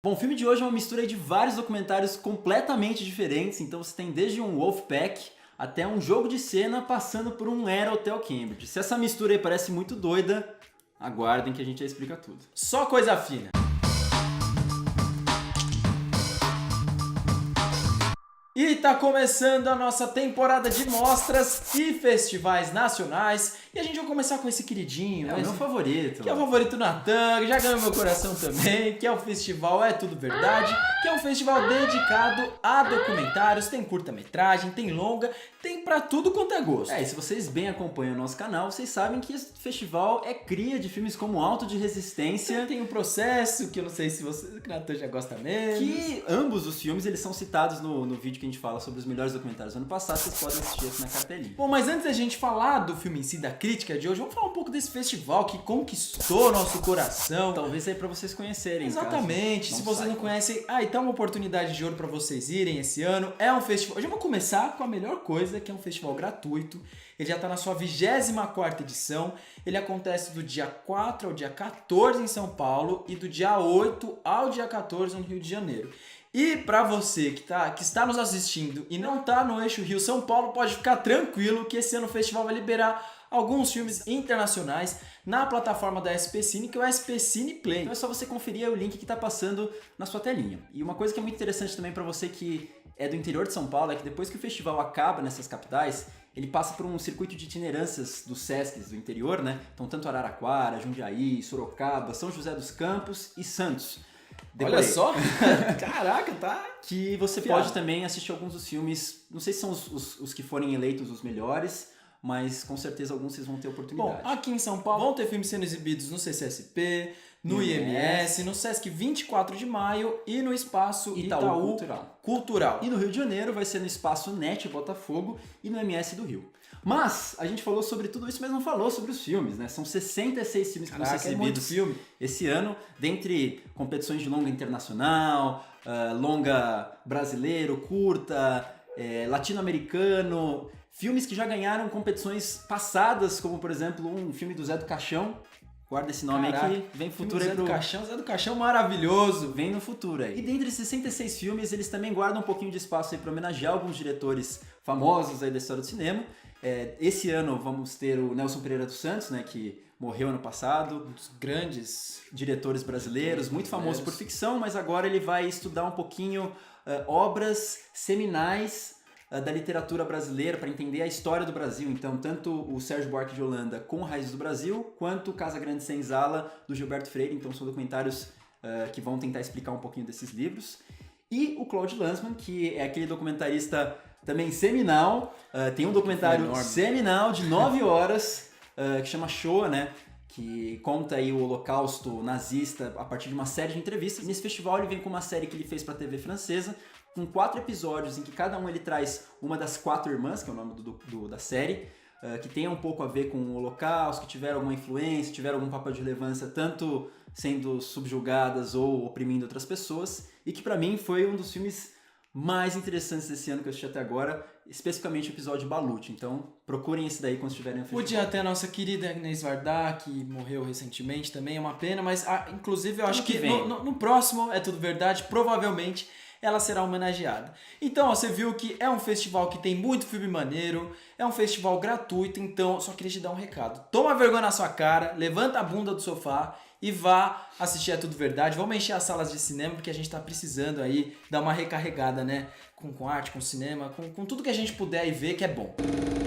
Bom, o filme de hoje é uma mistura de vários documentários completamente diferentes, então você tem desde um Wolfpack até um jogo de cena passando por um Era Hotel Cambridge. Se essa mistura aí parece muito doida, aguardem que a gente já explica tudo. Só coisa fina. E tá começando a nossa temporada de mostras e festivais nacionais. E a gente vai começar com esse queridinho. É o meu favorito. Que é o favorito Natan, que já ganhou meu coração também. Que é o festival É Tudo Verdade. Que é um festival dedicado a documentários. Tem curta-metragem, tem longa, tem pra tudo quanto é gosto. E se vocês bem acompanham o nosso canal, vocês sabem que esse festival é cria de filmes como Auto de Resistência. Tem um processo que eu não sei se você, que o Natan já gosta mesmo. Que ambos os filmes eles são citados no vídeo que a gente fala sobre os melhores documentários do ano passado, vocês podem assistir aqui na cartelinha. Bom, mas antes da gente falar do filme em si, da crítica de hoje, vamos falar um pouco desse festival que conquistou nosso coração. Talvez aí pra vocês conhecerem. Exatamente, se vocês não conhecem, então é uma oportunidade de ouro pra vocês irem esse ano. É um festival, hoje eu vou começar com a melhor coisa, que é um festival gratuito. Ele já está na sua 24ª edição. Ele acontece do dia 4 ao dia 14 em São Paulo e do dia 8 ao dia 14 no Rio de Janeiro. E para você que está nos assistindo e não está no eixo Rio-São Paulo, pode ficar tranquilo que esse ano o festival vai liberar alguns filmes internacionais na plataforma da SP Cine, que é o SP Cine Play. Então é só você conferir o link que está passando na sua telinha. E uma coisa que é muito interessante também para você que é do interior de São Paulo é que depois que o festival acaba nessas capitais, ele passa por um circuito de itinerâncias dos Sescs do interior, né? Então tanto Araraquara, Jundiaí, Sorocaba, São José dos Campos e Santos. Olha só! Caraca, tá? Que você pode também assistir alguns dos filmes, não sei se são os que forem eleitos os melhores, mas com certeza alguns vocês vão ter oportunidade. Bom, aqui em São Paulo vão ter filmes sendo exibidos no CCSP, no IMS, no Sesc 24 de maio e no Espaço Itaú Cultural. E no Rio de Janeiro vai ser no Espaço NET Botafogo e no MS do Rio. Mas a gente falou sobre tudo isso, mas não falou sobre os filmes, né? São 66 filmes que vão ser exibidos esse ano, dentre competições de longa internacional, longa brasileiro, curta, latino-americano, filmes que já ganharam competições passadas, como por exemplo um filme do Zé do Caixão. Guarda esse nome aqui, vem futuro aí pro... Zé do Caixão maravilhoso, vem no futuro aí. E dentre esses 66 filmes, eles também guardam um pouquinho de espaço aí para homenagear alguns diretores famosos aí da história do cinema. Esse ano vamos ter o Nelson Pereira dos Santos, né, que morreu ano passado. Um dos grandes diretores brasileiros, muito famoso por ficção, mas agora ele vai estudar um pouquinho obras seminais da literatura brasileira para entender a história do Brasil. Então, tanto o Sérgio Buarque de Holanda com Raízes do Brasil, quanto Casa Grande Senzala do Gilberto Freire. Então, são documentários que vão tentar explicar um pouquinho desses livros. E o Claude Lanzmann, que é aquele documentarista também seminal. Tem um documentário seminal de 9 horas que chama Shoah, né? Que conta aí o holocausto nazista a partir de uma série de entrevistas. Nesse festival ele vem com uma série que ele fez para a TV francesa, com 4 episódios em que cada um ele traz uma das 4 irmãs, que é o nome da série, que tenha um pouco a ver com o holocausto, que tiveram alguma influência, tiveram algum papel de relevância, tanto sendo subjugadas ou oprimindo outras pessoas, e que para mim foi um dos filmes mais interessantes desse ano que eu assisti até agora, especificamente o episódio Balut. Então procurem esse daí quando estiverem no festival. Podia ter a nossa querida Inês Vardá, que morreu recentemente também, é uma pena, mas inclusive eu acho que no próximo É Tudo Verdade, provavelmente ela será homenageada. Então, você viu que é um festival que tem muito filme maneiro, é um festival gratuito, então só queria te dar um recado. Toma vergonha na sua cara, levanta a bunda do sofá e vá assistir É Tudo Verdade. Vamos encher as salas de cinema, porque a gente tá precisando aí dar uma recarregada, né? Com arte, com cinema, com tudo que a gente puder e ver que é bom.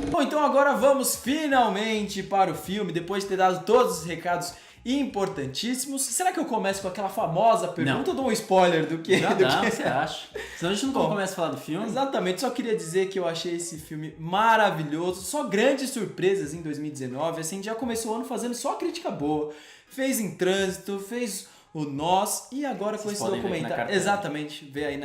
Bom, então agora vamos finalmente para o filme, depois de ter dado todos os recados importantíssimos. Será que eu começo com aquela famosa pergunta ou dou um spoiler do que? Você acha? Senão a gente não começa a falar do filme. Exatamente, só queria dizer que eu achei esse filme maravilhoso, só grandes surpresas em 2019, assim, já começou o ano fazendo só crítica boa, fez Em Trânsito, fez o Nós e agora com esse documentário. Exatamente, vê aí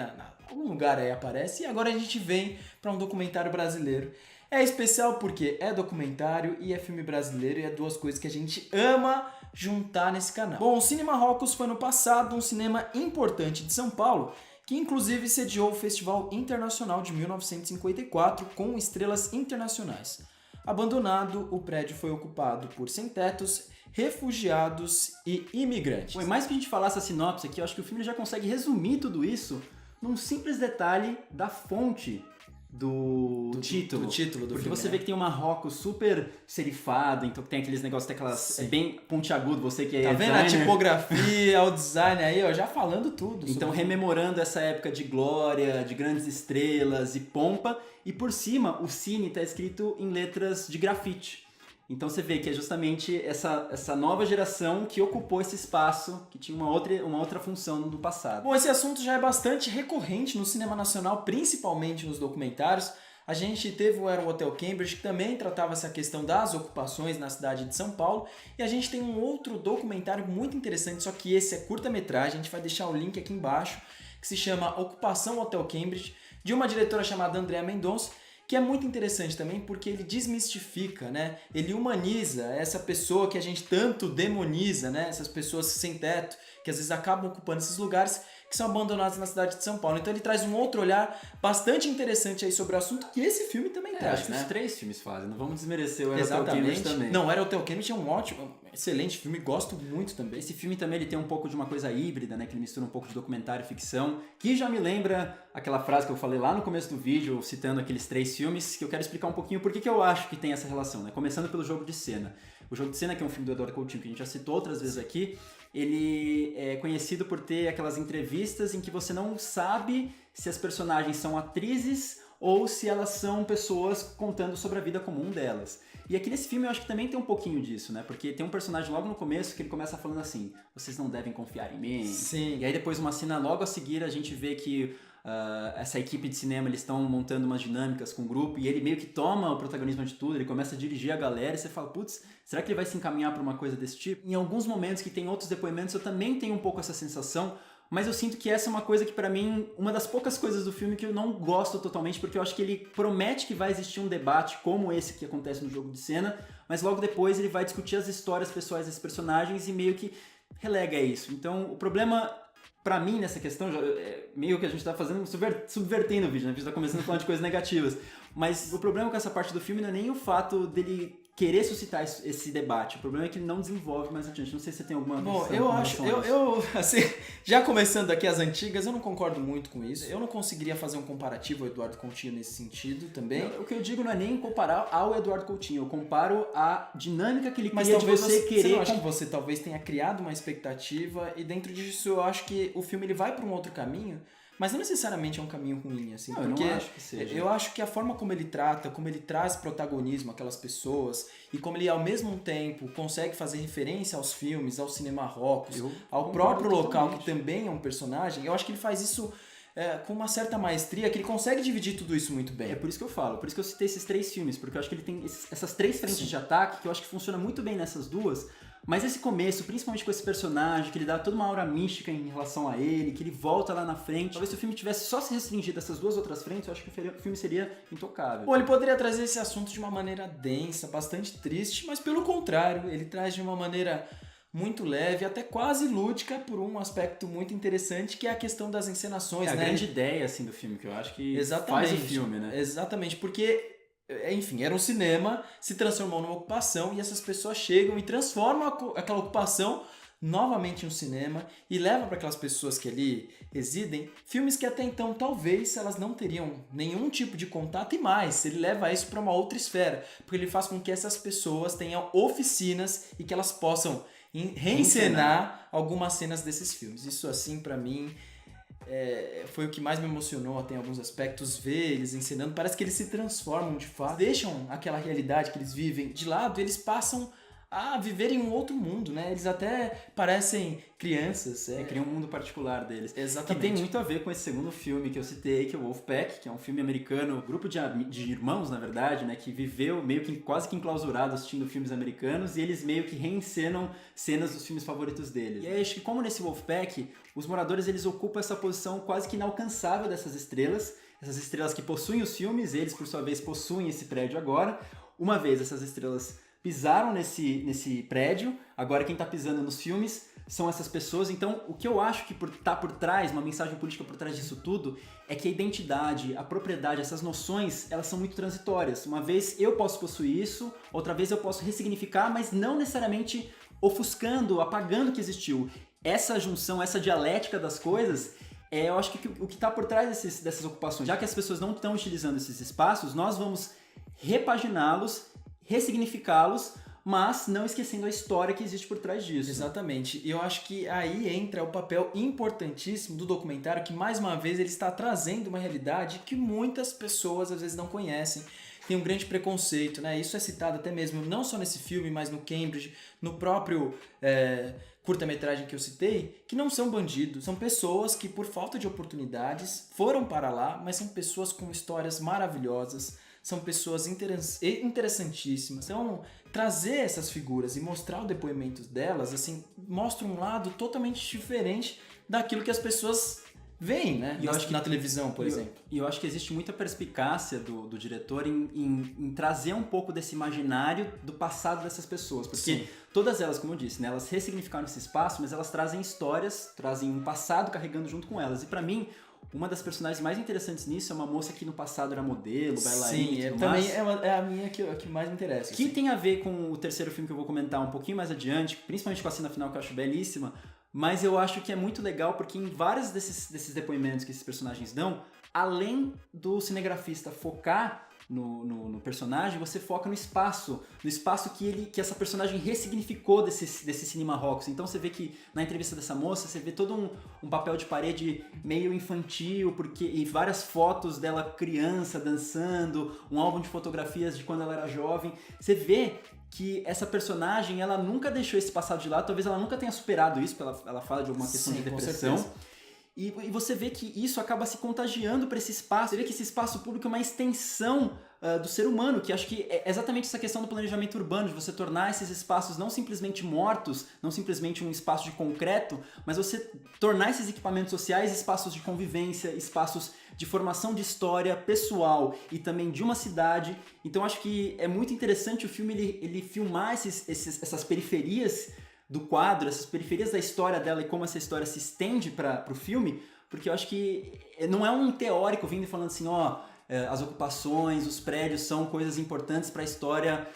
algum lugar aí aparece e agora a gente vem para um documentário brasileiro. É especial porque é documentário e é filme brasileiro e é duas coisas que a gente ama juntar nesse canal. Bom, o Cine Marrocos foi no passado um cinema importante de São Paulo, que inclusive sediou o Festival Internacional de 1954 com estrelas internacionais. Abandonado, o prédio foi ocupado por sem-tetos, refugiados e imigrantes. Bom, e mais que a gente falar essa sinopse aqui, eu acho que o filme já consegue resumir tudo isso num simples detalhe da fonte do título. Do título do Porque filme, você vê que tem um Marrocos super serifado, então tem aqueles negócios, tem aquelas... É bem pontiagudo, você que é vendo designer. a tipografia, o design aí, ó, já falando tudo. Então rememorando essa época de glória, de grandes estrelas e pompa, e por cima o Cine tá escrito em letras de grafite. Então você vê que é justamente essa nova geração que ocupou esse espaço, que tinha uma outra função no passado. Bom, esse assunto já é bastante recorrente no cinema nacional, principalmente nos documentários. A gente teve o Era um Hotel Cambridge, que também tratava essa questão das ocupações na cidade de São Paulo. E a gente tem um outro documentário muito interessante, só que esse é curta-metragem, a gente vai deixar o link aqui embaixo, que se chama Ocupação Hotel Cambridge, de uma diretora chamada Andréa Mendonça, que é muito interessante também porque ele desmistifica, né? Ele humaniza essa pessoa que a gente tanto demoniza, né? Essas pessoas sem teto, que às vezes acabam ocupando esses lugares que são abandonados na cidade de São Paulo. Então ele traz um outro olhar bastante interessante aí sobre o assunto que esse filme também traz, acho que né? os 3 filmes fazem, não vamos desmerecer o Era Hotel Cambridge também. Não, o Era Hotel Cambridge é um ótimo, excelente filme, gosto muito também. Esse filme também ele tem um pouco de uma coisa híbrida, né? Que ele mistura um pouco de documentário e ficção, que já me lembra aquela frase que eu falei lá no começo do vídeo, citando aqueles 3 filmes, que eu quero explicar um pouquinho por que eu acho que tem essa relação, né? Começando pelo Jogo de Cena. O Jogo de Cena, que é um filme do Eduardo Coutinho, que a gente já citou outras vezes aqui, ele é conhecido por ter aquelas entrevistas em que você não sabe se as personagens são atrizes ou se elas são pessoas contando sobre a vida comum delas. E aqui nesse filme eu acho que também tem um pouquinho disso, né? Porque tem um personagem logo no começo que ele começa falando assim, vocês não devem confiar em mim. Sim. E aí depois uma cena logo a seguir a gente vê que essa equipe de cinema, eles estão montando umas dinâmicas com o grupo e ele meio que toma o protagonismo de tudo, ele começa a dirigir a galera e você fala, putz, será que ele vai se encaminhar para uma coisa desse tipo? Em alguns momentos que tem outros depoimentos eu também tenho um pouco essa sensação, mas eu sinto que essa é uma coisa que pra mim, uma das poucas coisas do filme que eu não gosto totalmente, porque eu acho que ele promete que vai existir um debate como esse que acontece no Jogo de Cena, mas logo depois ele vai discutir as histórias pessoais desses personagens e meio que relega isso. Então o problema... Pra mim, nessa questão, meio que a gente tá fazendo, subvertendo o vídeo, né? A gente tá começando a falar de coisas negativas. Mas o problema com essa parte do filme não é nem o fato dele querer suscitar esse debate. O problema é que ele não desenvolve mais adiante. Não sei se você tem alguma Bom, eu acho, assim, já começando aqui as antigas, eu não concordo muito com isso. Eu não conseguiria fazer um comparativo ao Eduardo Coutinho nesse sentido também. O que eu digo não é nem comparar ao Eduardo Coutinho, eu comparo a dinâmica que ele Mas cria de você querer... Eu acho que você talvez tenha criado uma expectativa e dentro disso eu acho que o filme ele vai para um outro caminho, mas não necessariamente é um caminho ruim, assim, não, porque eu não acho que seja. Eu acho que a forma como ele trata, como ele traz protagonismo àquelas pessoas e como ele ao mesmo tempo consegue fazer referência aos filmes, ao cinema Marrocos, ao próprio local que também é um personagem, eu acho que ele faz isso com uma certa maestria, que ele consegue dividir tudo isso muito bem. É por isso que eu falo, por isso que eu citei esses 3 filmes, porque eu acho que ele tem essas 3 frentes de ataque, que eu acho que funciona muito bem nessas duas, mas esse começo, principalmente com esse personagem, que ele dá toda uma aura mística em relação a ele, que ele volta lá na frente, talvez se o filme tivesse só se restringido a essas 2 outras frentes, eu acho que o filme seria intocável. Bom, ele poderia trazer esse assunto de uma maneira densa, bastante triste, mas pelo contrário, ele traz de uma maneira muito leve, até quase lúdica, por um aspecto muito interessante, que é a questão das encenações, né? A grande ideia, assim, do filme, que eu acho que faz o filme, né? Exatamente, porque... Enfim, era um cinema, se transformou numa ocupação e essas pessoas chegam e transformam aquela ocupação novamente em um cinema e levam para aquelas pessoas que ali residem filmes que até então talvez elas não teriam nenhum tipo de contato e mais, ele leva isso para uma outra esfera, porque ele faz com que essas pessoas tenham oficinas e que elas possam reencenar algumas cenas desses filmes. Isso assim para mim... foi o que mais me emocionou até em alguns aspectos, ver eles ensinando, parece que eles se transformam de fato, deixam aquela realidade que eles vivem de lado e eles passam a viver em um outro mundo, né? Eles até parecem crianças. Criam um mundo particular deles. Exatamente. Que tem muito a ver com esse segundo filme que eu citei, que é o Wolfpack, que é um filme americano, grupo de irmãos, na verdade, né? Que viveu meio que quase que enclausurado assistindo filmes americanos e eles meio que reencenam cenas dos filmes favoritos deles. E aí, acho que como nesse Wolfpack, os moradores eles ocupam essa posição quase que inalcançável dessas estrelas, essas estrelas que possuem os filmes, eles por sua vez possuem esse prédio agora. Uma vez essas estrelas pisaram nesse prédio, agora quem está pisando nos filmes são essas pessoas. Então, o que eu acho que tá por trás, uma mensagem política por trás disso tudo, é que a identidade, a propriedade, essas noções, elas são muito transitórias. Uma vez eu posso possuir isso, outra vez eu posso ressignificar, mas não necessariamente ofuscando, apagando o que existiu. Essa junção, essa dialética das coisas, eu acho que o que está por trás dessas ocupações. Já que as pessoas não estão utilizando esses espaços, nós vamos repaginá-los, ressignificá-los, mas não esquecendo a história que existe por trás disso. Exatamente. E eu acho que aí entra o papel importantíssimo do documentário, que mais uma vez ele está trazendo uma realidade que muitas pessoas às vezes não conhecem. Tem um grande preconceito, né? Isso é citado até mesmo não só nesse filme, mas no Cambridge, no próprio curta-metragem que eu citei, que não são bandidos, são pessoas que por falta de oportunidades foram para lá, mas são pessoas com histórias maravilhosas, são pessoas interessantíssimas. Então, trazer essas figuras e mostrar o depoimento delas, assim, mostra um lado totalmente diferente daquilo que as pessoas veem, né? E eu acho que na televisão, por exemplo. E eu acho que existe muita perspicácia do diretor em trazer um pouco desse imaginário do passado dessas pessoas. Porque Sim. todas elas, como eu disse, né, elas ressignificaram esse espaço, mas elas trazem histórias, trazem um passado carregando junto com elas. E pra mim, uma das personagens mais interessantes nisso é uma moça que no passado era modelo, bailarina. Sim, também é a minha que mais me interessa. Que tem a ver com o terceiro filme que eu vou comentar um pouquinho mais adiante, principalmente com a cena final que eu acho belíssima, mas eu acho que é muito legal porque em vários desses depoimentos que esses personagens dão, além do cinegrafista focar no personagem, você foca no espaço que essa personagem ressignificou desse cinema rock. Então você vê que na entrevista dessa moça, você vê todo um papel de parede meio infantil, e várias fotos dela criança dançando, um álbum de fotografias de quando ela era jovem. Você vê que essa personagem, ela nunca deixou esse passado de lado, talvez ela nunca tenha superado isso, porque ela fala de alguma questão de depressão. E você vê que isso acaba se contagiando para esse espaço. Você vê que esse espaço público é uma extensão do ser humano, que acho que é exatamente essa questão do planejamento urbano, de você tornar esses espaços não simplesmente mortos, não simplesmente um espaço de concreto, mas você tornar esses equipamentos sociais espaços de convivência, espaços de formação de história pessoal e também de uma cidade. Então acho que é muito interessante o filme ele filmar essas periferias do quadro, essas periferias da história dela e como essa história se estende para o filme, porque eu acho que não é um teórico vindo e falando assim, as ocupações, os prédios são coisas importantes para a história,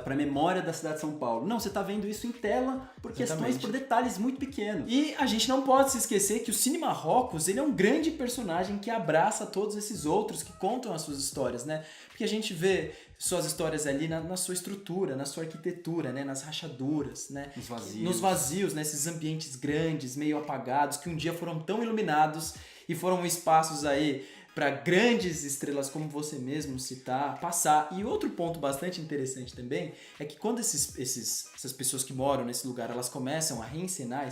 para a memória da cidade de São Paulo. Não, você está vendo isso em tela por questões, por detalhes muito pequenos. E a gente não pode se esquecer que o Cine Marrocos, ele é um grande personagem que abraça todos esses outros que contam as suas histórias, né? Porque a gente vê suas histórias ali na sua estrutura, na sua arquitetura, né? Nas rachaduras, né? Nos vazios, nesses ambientes grandes, meio apagados, que um dia foram tão iluminados e foram espaços aí para grandes estrelas, como você mesmo citar, passar. E outro ponto bastante interessante também é que quando essas pessoas que moram nesse lugar, elas começam a reencenar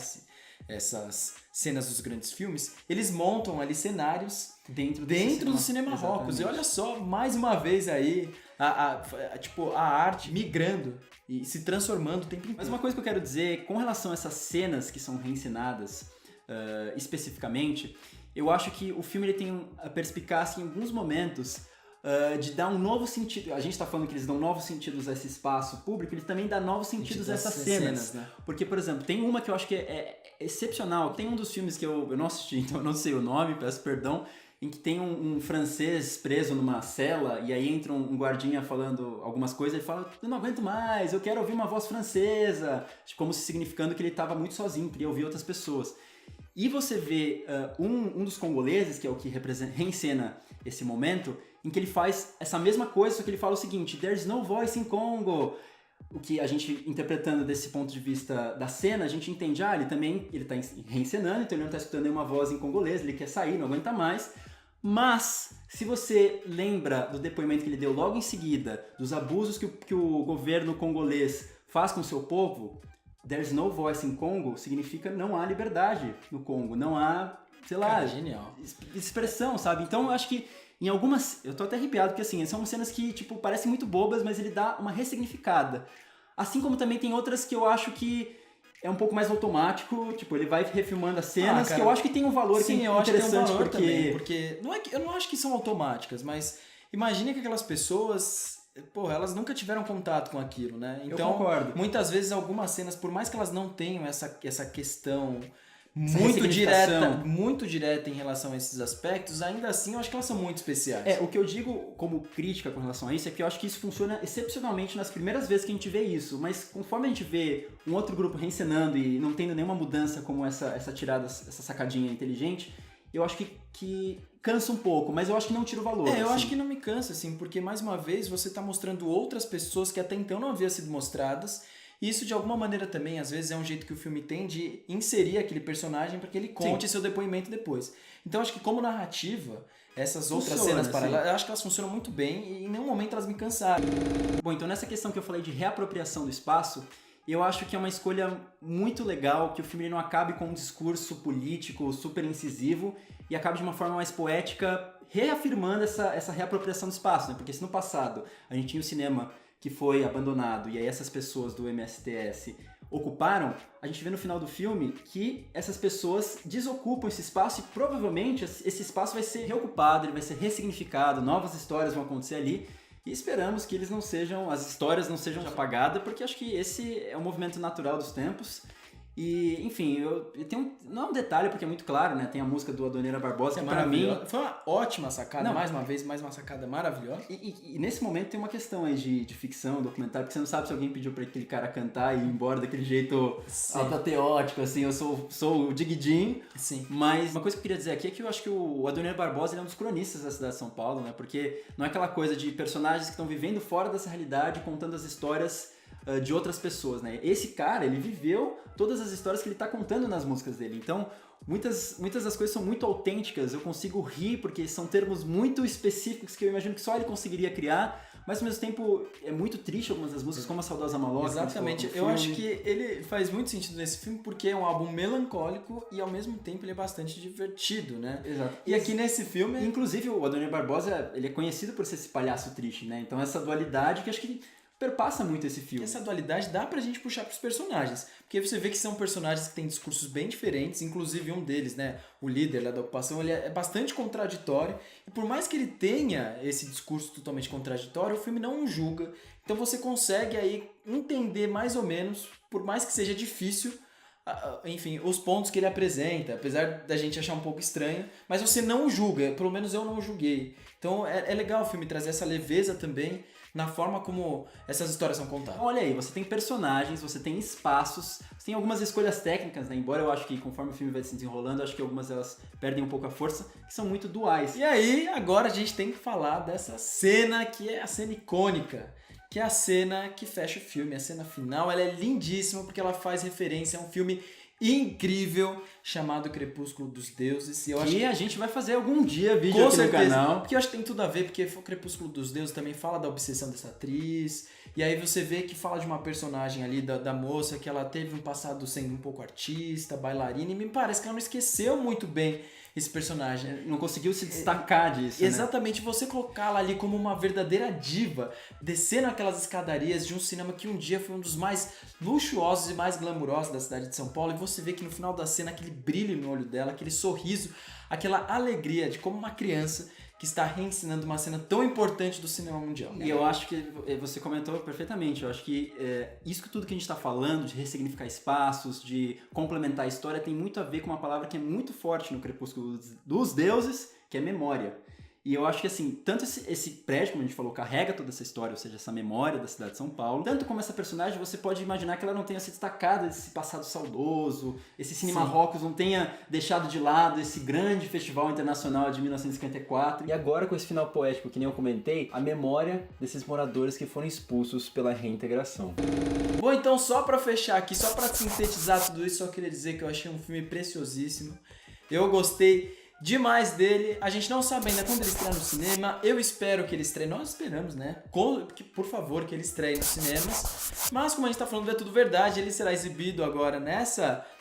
essas cenas dos grandes filmes, eles montam ali cenários dentro do cinema Marrocos. E olha só, mais uma vez aí, a arte migrando e se transformando o tempo inteiro. Mas uma coisa que eu quero dizer, com relação a essas cenas que são reencenadas especificamente, eu acho que o filme ele tem a perspicácia em alguns momentos de dar um novo sentido. A gente está falando que eles dão novos sentidos a esse espaço público, ele também dá novos sentidos a essas cenas. Né? Porque, por exemplo, tem uma que eu acho que é excepcional. Tem um dos filmes que eu não assisti, então eu não sei o nome, peço perdão, em que tem um francês preso numa cela e aí entra um guardinha falando algumas coisas e fala, eu não aguento mais, eu quero ouvir uma voz francesa, como se significando que ele estava muito sozinho, queria ouvir outras pessoas. E você vê um dos congoleses, que é o que reencena esse momento, em que ele faz essa mesma coisa, só que ele fala o seguinte, there's no voice in Congo. O que a gente, interpretando desse ponto de vista da cena, a gente entende, ele tá reencenando, então ele não está escutando nenhuma voz em congolês, ele quer sair, não aguenta mais. Mas, se você lembra do depoimento que ele deu logo em seguida, dos abusos que o governo congolês faz com o seu povo, there's no voice in Congo significa não há liberdade no Congo, não há, sei lá, genial. Expressão, sabe? Então eu acho que em algumas, eu tô até arrepiado porque assim, são cenas que tipo parecem muito bobas, mas ele dá uma ressignificada. Assim como também tem outras que eu acho que é um pouco mais automático, tipo, ele vai refilmando as cenas, cara, que eu acho que tem um valor sim, que é eu interessante acho que tem um valor porque também, porque eu não acho que são automáticas, mas imagine que aquelas pessoas, elas nunca tiveram contato com aquilo, né? Então, eu concordo. Muitas vezes algumas cenas, por mais que elas não tenham essa questão muito direta em relação a esses aspectos, ainda assim eu acho que elas são muito especiais. O que eu digo como crítica com relação a isso é que eu acho que isso funciona excepcionalmente nas primeiras vezes que a gente vê isso, mas conforme a gente vê um outro grupo reencenando e não tendo nenhuma mudança como essa tirada, essa sacadinha inteligente, eu acho que cansa um pouco, mas eu acho que não tira o valor. Eu acho que não me cansa, assim, porque mais uma vez você está mostrando outras pessoas que até então não haviam sido mostradas. E isso, de alguma maneira, também, às vezes, é um jeito que o filme tem de inserir aquele personagem para que ele conte seu depoimento depois. Então, acho que como narrativa, essas outras cenas paralelas, eu acho que elas funcionam muito bem e em nenhum momento elas me cansaram. Bom, então nessa questão que eu falei de reapropriação do espaço, eu acho que é uma escolha muito legal que o filme não acabe com um discurso político super incisivo e acabe de uma forma mais poética, reafirmando essa reapropriação do espaço, né? Porque se no passado a gente tinha o cinema que foi abandonado e aí essas pessoas do MSTS ocuparam, a gente vê no final do filme que essas pessoas desocupam esse espaço e provavelmente esse espaço vai ser reocupado, ele vai ser ressignificado, novas histórias vão acontecer ali e esperamos que as histórias não sejam apagadas, porque acho que esse é um movimento natural dos tempos. E, enfim, não é um detalhe porque é muito claro, né? Tem a música do Adoneira Barbosa, que pra mim... Foi uma ótima sacada, mais uma sacada maravilhosa. E nesse momento tem uma questão aí de ficção, documentário, porque você não sabe se alguém pediu pra aquele cara cantar e ir embora daquele jeito autoteótico, assim, eu sou o Diguidinho. Sim. Mas uma coisa que eu queria dizer aqui é que eu acho que o Adoneira Barbosa ele é um dos cronistas da cidade de São Paulo, né? Porque não é aquela coisa de personagens que estão vivendo fora dessa realidade, contando as histórias de outras pessoas, né? Esse cara, ele viveu todas as histórias que ele tá contando nas músicas dele. Então, muitas das coisas são muito autênticas, eu consigo rir porque são termos muito específicos que eu imagino que só ele conseguiria criar, mas ao mesmo tempo é muito triste algumas das músicas, como a Saudosa Maloca. Exatamente, eu acho que ele faz muito sentido nesse filme porque é um álbum melancólico e ao mesmo tempo ele é bastante divertido, né? Exato. E aqui nesse filme... Inclusive o Adoneira Barbosa, ele é conhecido por ser esse palhaço triste, né? Então essa dualidade que acho que perpassa muito esse filme. Essa dualidade dá pra gente puxar pros personagens. Porque você vê que são personagens que têm discursos bem diferentes, inclusive um deles, né, o líder lá da ocupação, ele é bastante contraditório. E por mais que ele tenha esse discurso totalmente contraditório, o filme não o julga. Então você consegue aí entender mais ou menos, por mais que seja difícil, enfim, os pontos que ele apresenta, apesar da gente achar um pouco estranho, mas você não o julga, pelo menos eu não o julguei. Então é legal o filme trazer essa leveza também na forma como essas histórias são contadas. Olha aí, você tem personagens, você tem espaços, você tem algumas escolhas técnicas, né? Embora eu acho que conforme o filme vai se desenrolando, acho que algumas delas perdem um pouco a força, que são muito duais. E aí, agora a gente tem que falar dessa cena que é a cena icônica, que é a cena que fecha o filme, a cena final. Ela é lindíssima porque ela faz referência a um filme incrível chamado Crepúsculo dos Deuses. E eu acho que a gente vai fazer algum dia vídeo aqui no canal. Porque eu acho que tem tudo a ver, porque o Crepúsculo dos Deuses também fala da obsessão dessa atriz. E aí você vê que fala de uma personagem ali, da moça, que ela teve um passado sendo um pouco artista, bailarina, e me parece que ela não esqueceu muito bem esse personagem. Não conseguiu se destacar disso, Exatamente, você colocá-la ali como uma verdadeira diva, descendo aquelas escadarias de um cinema que um dia foi um dos mais luxuosos e mais glamurosos da cidade de São Paulo, e você vê que no final da cena aquele brilho no olho dela, aquele sorriso, aquela alegria de como uma criança que está reensinando uma cena tão importante do cinema mundial. E eu acho que você comentou perfeitamente, eu acho que isso que tudo que a gente está falando, de ressignificar espaços, de complementar a história, tem muito a ver com uma palavra que é muito forte no Crepúsculo dos Deuses, que é memória. E eu acho que assim, tanto esse prédio, como a gente falou, carrega toda essa história, ou seja, essa memória da cidade de São Paulo, tanto como essa personagem, você pode imaginar que ela não tenha se destacado desse passado saudoso, esse Cine Marrocos não tenha deixado de lado esse grande festival internacional de 1954. E agora, com esse final poético, que nem eu comentei, a memória desses moradores que foram expulsos pela reintegração. Bom, então só pra fechar aqui, só pra sintetizar tudo isso, só queria dizer que eu achei um filme preciosíssimo. Eu gostei demais dele. A gente não sabe ainda quando ele estreia no cinema. Eu espero que ele estreie. Nós esperamos, né? Por favor, que ele estreie nos cinemas. Mas como a gente tá falando, é tudo verdade. Ele será exibido agora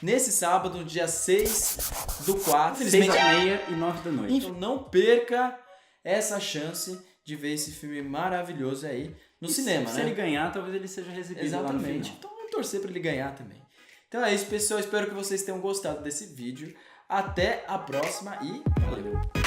nesse sábado, dia 6/4. 6h30 e 9h. Então não perca essa chance de ver esse filme maravilhoso aí no cinema, se ele ganhar, talvez ele seja exibido. Exatamente. Então vamos torcer para ele ganhar também. Então é isso, pessoal. Espero que vocês tenham gostado desse vídeo. Até a próxima e valeu!